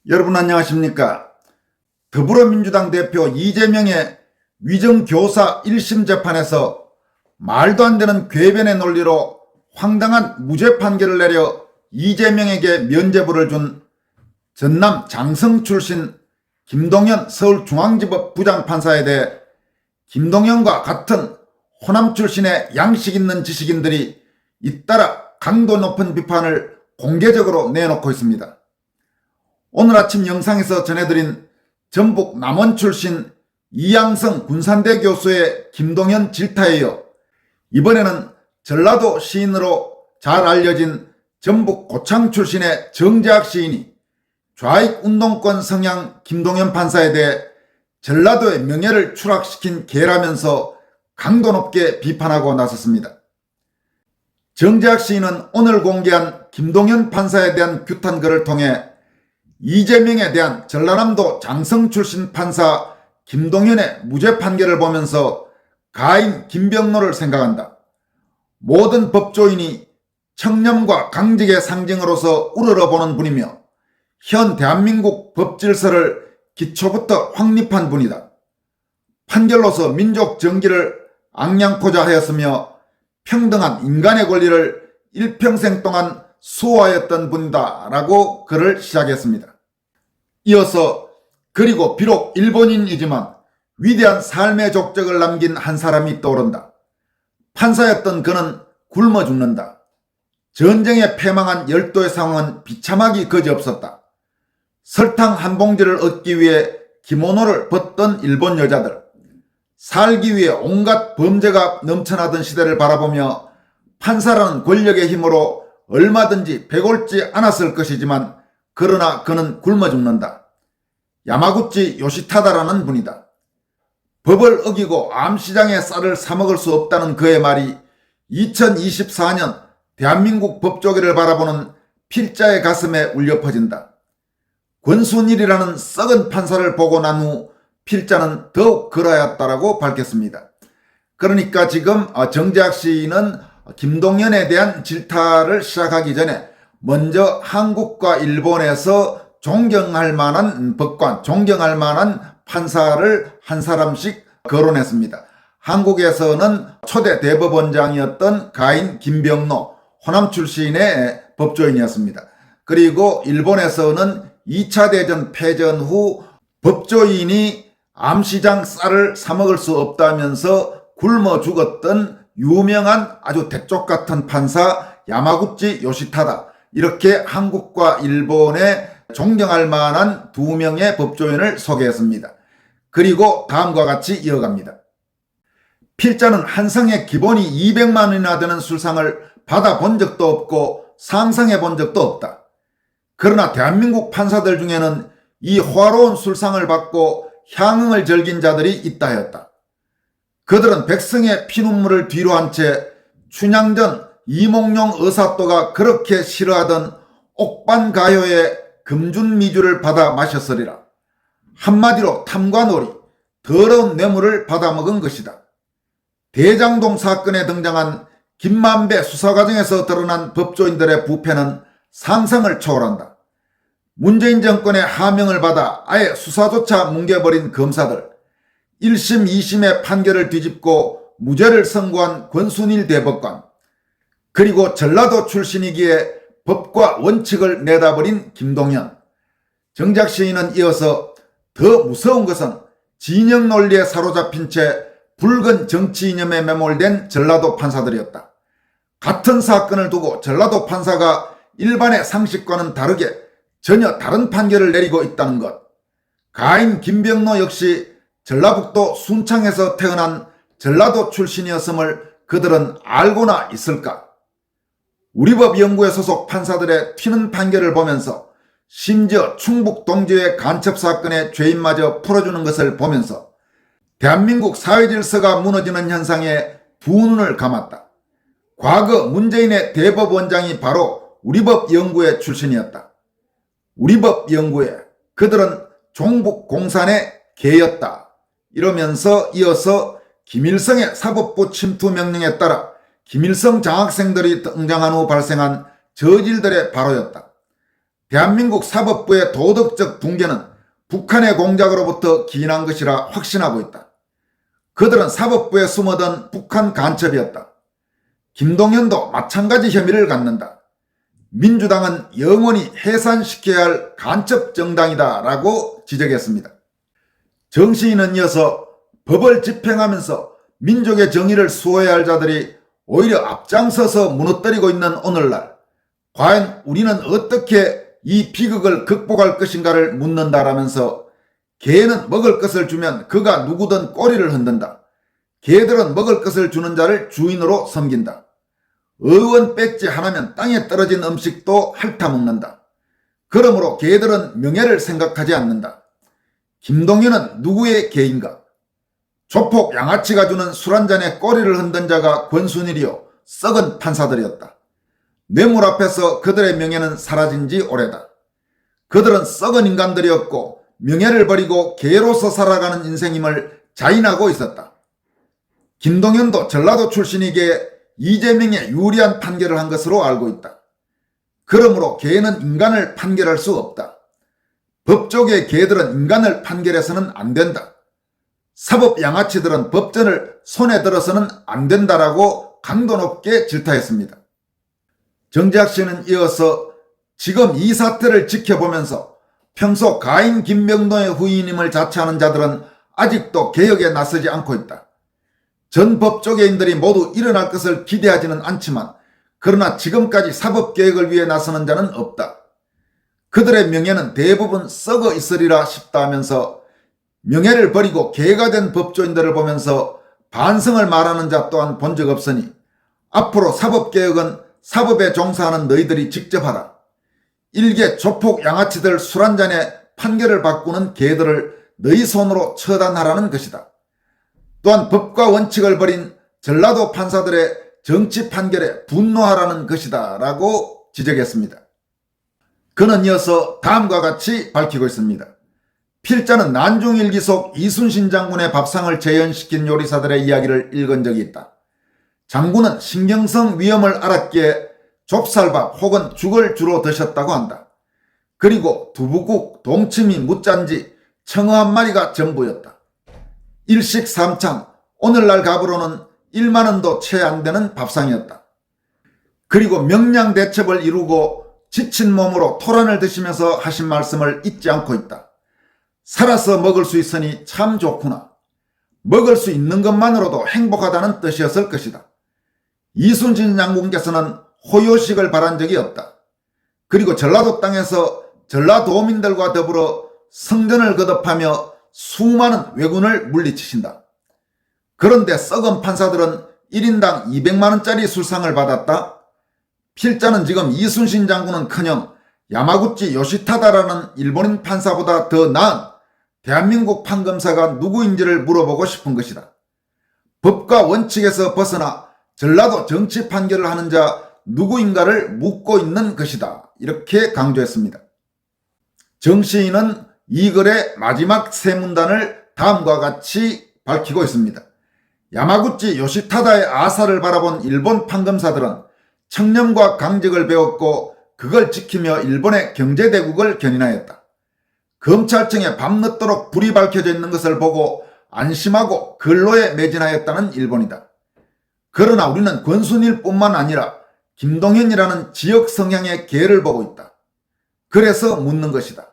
여러분 안녕하십니까? 더불어민주당 대표 이재명의 위정교사 1심 재판에서 말도 안 되는 궤변의 논리로 황당한 무죄 판결을 내려 이재명에게 면죄부를 준 전남 장성 출신 김동연 서울중앙지법 부장판사에 대해 김동연과 같은 호남 출신의 양식 있는 지식인들이 잇따라 강도 높은 비판을 공개적으로 내놓고 있습니다. 오늘 아침 영상에서 전해드린 전북 남원 출신 이양성 군산대 교수의 김동연 질타에 이어 이번에는 전라도 시인으로 잘 알려진 전북 고창 출신의 정재학 시인이 좌익 운동권 성향 김동연 판사에 대해 전라도의 명예를 추락시킨 개라면서 강도 높게 비판하고 나섰습니다. 정재학 시인은 오늘 공개한 김동연 판사에 대한 규탄글을 통해 이재명에 대한 전라남도 장성 출신 판사 김동연의 무죄 판결을 보면서 가인 김병로를 생각한다. 모든 법조인이 청렴과 강직의 상징으로서 우러러보는 분이며 현 대한민국 법질서를 기초부터 확립한 분이다. 판결로서 민족 정기를 앙양코자 하였으며 평등한 인간의 권리를 일평생 동안 수호하였던 분이다 라고 글을 시작했습니다. 이어서 그리고 비록 일본인이지만 위대한 삶의 족적을 남긴 한 사람이 떠오른다. 판사였던 그는 굶어 죽는다. 전쟁에 패망한 열도의 상황은 비참하기 그지없었다. 설탕 한 봉지를 얻기 위해 기모노를 벗던 일본 여자들, 살기 위해 온갖 범죄가 넘쳐나던 시대를 바라보며 판사라는 권력의 힘으로 얼마든지 배골지 않았을 것이지만 그러나 그는 굶어 죽는다. 야마구치 요시타다라는 분이다. 법을 어기고 암시장의 쌀을 사먹을 수 없다는 그의 말이 2024년 대한민국 법조계를 바라보는 필자의 가슴에 울려 퍼진다. 권순일이라는 썩은 판사를 보고 난 후 필자는 더욱 그러하였다라고 밝혔습니다. 그러니까 지금 정재학 시인은 김동연에 대한 질타를 시작하기 전에 먼저 한국과 일본에서 존경할 만한 법관, 존경할 만한 판사를 한 사람씩 거론했습니다. 한국에서는 초대 대법원장이었던 가인 김병로, 호남 출신의 법조인이었습니다. 그리고 일본에서는 2차 대전 패전 후 법조인이 암시장 쌀을 사먹을 수 없다면서 굶어 죽었던 유명한 아주 대쪽 같은 판사 야마구치 요시타다. 이렇게 한국과 일본의 존경할 만한 두 명의 법조인을 소개했습니다. 그리고 다음과 같이 이어갑니다. 필자는 한 상의 기본이 200만 원이나 되는 술상을 받아본 적도 없고 상상해 본 적도 없다. 그러나 대한민국 판사들 중에는 이 호화로운 술상을 받고 향응을 즐긴 자들이 있다 하였다. 그들은 백성의 피눈물을 뒤로 한 채 춘향전 이몽룡 의사또가 그렇게 싫어하던 옥반가요의 금준미주를 받아 마셨으리라. 한마디로 탐관오리, 더러운 뇌물을 받아먹은 것이다. 대장동 사건에 등장한 김만배 수사 과정에서 드러난 법조인들의 부패는 상상을 초월한다. 문재인 정권의 하명을 받아 아예 수사조차 뭉개버린 검사들, 1심, 2심의 판결을 뒤집고 무죄를 선고한 권순일 대법관, 그리고 전라도 출신이기에 법과 원칙을 내다버린 김동연. 정재학 시인은 이어서 더 무서운 것은 진영 논리에 사로잡힌 채 붉은 정치 이념에 매몰된 전라도 판사들이었다. 같은 사건을 두고 전라도 판사가 일반의 상식과는 다르게 전혀 다른 판결을 내리고 있다는 것. 가인 김병로 역시 전라북도 순창에서 태어난 전라도 출신이었음을 그들은 알고나 있을까? 우리법연구회 소속 판사들의 튀는 판결을 보면서 심지어 충북 동지회 간첩 사건의 죄인마저 풀어주는 것을 보면서 대한민국 사회질서가 무너지는 현상에 두 눈을 감았다. 과거 문재인의 대법원장이 바로 우리법연구회 출신이었다. 우리법연구회, 그들은 종북 공산의 개였다. 이러면서 이어서 김일성의 사법부 침투 명령에 따라 김일성 장학생들이 등장한 후 발생한 저질들의 발호였다. 대한민국 사법부의 도덕적 붕괴는 북한의 공작으로부터 기인한 것이라 확신하고 있다. 그들은 사법부에 숨어든 북한 간첩이었다. 김동연도 마찬가지 혐의를 갖는다. 민주당은 영원히 해산시켜야 할 간첩 정당이다 라고 지적했습니다. 정시인은 이어서 법을 집행하면서 민족의 정의를 수호해야 할 자들이 오히려 앞장서서 무너뜨리고 있는 오늘날, 과연 우리는 어떻게 이 비극을 극복할 것인가를 묻는다라면서, 개는 먹을 것을 주면 그가 누구든 꼬리를 흔든다. 개들은 먹을 것을 주는 자를 주인으로 섬긴다. 의원 배지 하나면 땅에 떨어진 음식도 핥아먹는다. 그러므로 개들은 명예를 생각하지 않는다. 김동연은 누구의 개인가? 조폭 양아치가 주는 술 한 잔에 꼬리를 흔든 자가 권순일이요 썩은 판사들이었다. 뇌물 앞에서 그들의 명예는 사라진 지 오래다. 그들은 썩은 인간들이었고 명예를 버리고 개로서 살아가는 인생임을 자인하고 있었다. 김동연도 전라도 출신이기에 이재명에 유리한 판결을 한 것으로 알고 있다. 그러므로 개는 인간을 판결할 수 없다. 법조계의 개들은 인간을 판결해서는 안 된다. 사법 양아치들은 법전을 손에 들어서는 안 된다라고 강도 높게 질타했습니다. 정재학 씨는 이어서 지금 이 사태를 지켜보면서 평소 가인 김병도의 후임임을 자처하는 자들은 아직도 개혁에 나서지 않고 있다. 전 법조계인들이 모두 일어날 것을 기대하지는 않지만 그러나 지금까지 사법개혁을 위해 나서는 자는 없다. 그들의 명예는 대부분 썩어 있으리라 싶다 하면서 명예를 버리고 개가 된 법조인들을 보면서 반성을 말하는 자 또한 본 적 없으니 앞으로 사법개혁은 사법에 종사하는 너희들이 직접 하라. 일개 조폭 양아치들 술 한 잔에 판결을 바꾸는 개들을 너희 손으로 처단하라는 것이다. 또한 법과 원칙을 버린 전라도 판사들의 정치 판결에 분노하라는 것이다 라고 지적했습니다. 그는 이어서 다음과 같이 밝히고 있습니다. 필자는 난중일기 속 이순신 장군의 밥상을 재현시킨 요리사들의 이야기를 읽은 적이 있다. 장군은 신경성 위험을 알았기에 좁쌀밥 혹은 죽을 주로 드셨다고 한다. 그리고 두부국, 동치미, 무짠지, 청어 한 마리가 전부였다. 일식 삼창, 오늘날 값으로는 1만 원도 채 안 되는 밥상이었다. 그리고 명량대첩을 이루고 지친 몸으로 토란을 드시면서 하신 말씀을 잊지 않고 있다. 살아서 먹을 수 있으니 참 좋구나. 먹을 수 있는 것만으로도 행복하다는 뜻이었을 것이다. 이순신 장군께서는 호요식을 바란 적이 없다. 그리고 전라도 땅에서 전라도민들과 더불어 성전을 거듭하며 수많은 왜군을 물리치신다. 그런데 썩은 판사들은 1인당 200만원짜리 술상을 받았다. 필자는 지금 이순신 장군은커녕 야마구치 요시타다라는 일본인 판사보다 더 나은 대한민국 판검사가 누구인지를 물어보고 싶은 것이다. 법과 원칙에서 벗어나 전라도 정치 판결을 하는 자 누구인가를 묻고 있는 것이다. 이렇게 강조했습니다. 정 시인은 이 글의 마지막 세 문단을 다음과 같이 밝히고 있습니다. 야마구치 요시타다의 아사를 바라본 일본 판검사들은 청렴과 강직을 배웠고 그걸 지키며 일본의 경제대국을 견인하였다. 검찰청에 밤늦도록 불이 밝혀져 있는 것을 보고 안심하고 근로에 매진하였다는 일본이다. 그러나 우리는 권순일뿐만 아니라 김동연이라는 지역 성향의 개를 보고 있다. 그래서 묻는 것이다.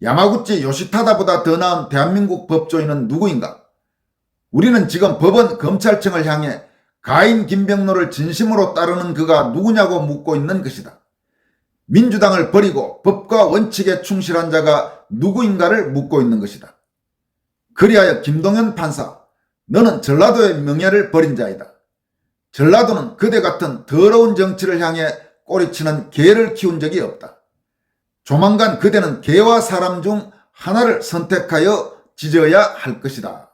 야마구치 요시타다보다 더 나은 대한민국 법조인은 누구인가? 우리는 지금 법원 검찰청을 향해 가인 김병로를 진심으로 따르는 그가 누구냐고 묻고 있는 것이다. 민주당을 버리고 법과 원칙에 충실한 자가 누구인가를 묻고 있는 것이다. 그리하여 김동연 판사, 너는 전라도의 명예를 버린 자이다. 전라도는 그대 같은 더러운 정치를 향해 꼬리치는 개를 키운 적이 없다. 조만간 그대는 개와 사람 중 하나를 선택하여 지져야 할 것이다.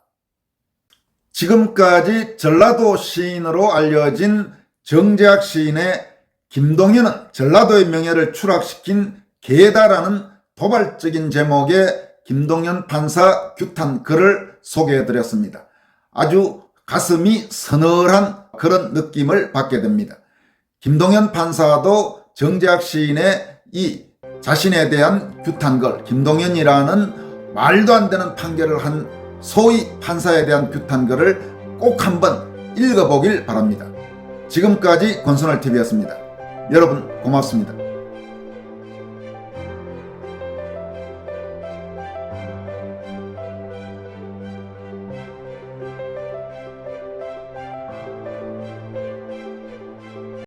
지금까지 전라도 시인으로 알려진 정재학 시인의 김동연은 전라도의 명예를 추락시킨 개다라는 도발적인 제목의 김동연 판사 규탄 글을 소개해드렸습니다. 아주 가슴이 서늘한 그런 느낌을 받게 됩니다. 김동연 판사도 정재학 시인의 이 자신에 대한 규탄걸, 김동연이라는 말도 안 되는 판결을 한 소위 판사에 대한 규탄글을 꼭 한번 읽어보길 바랍니다. 지금까지 권순월TV였습니다. 여러분 고맙습니다.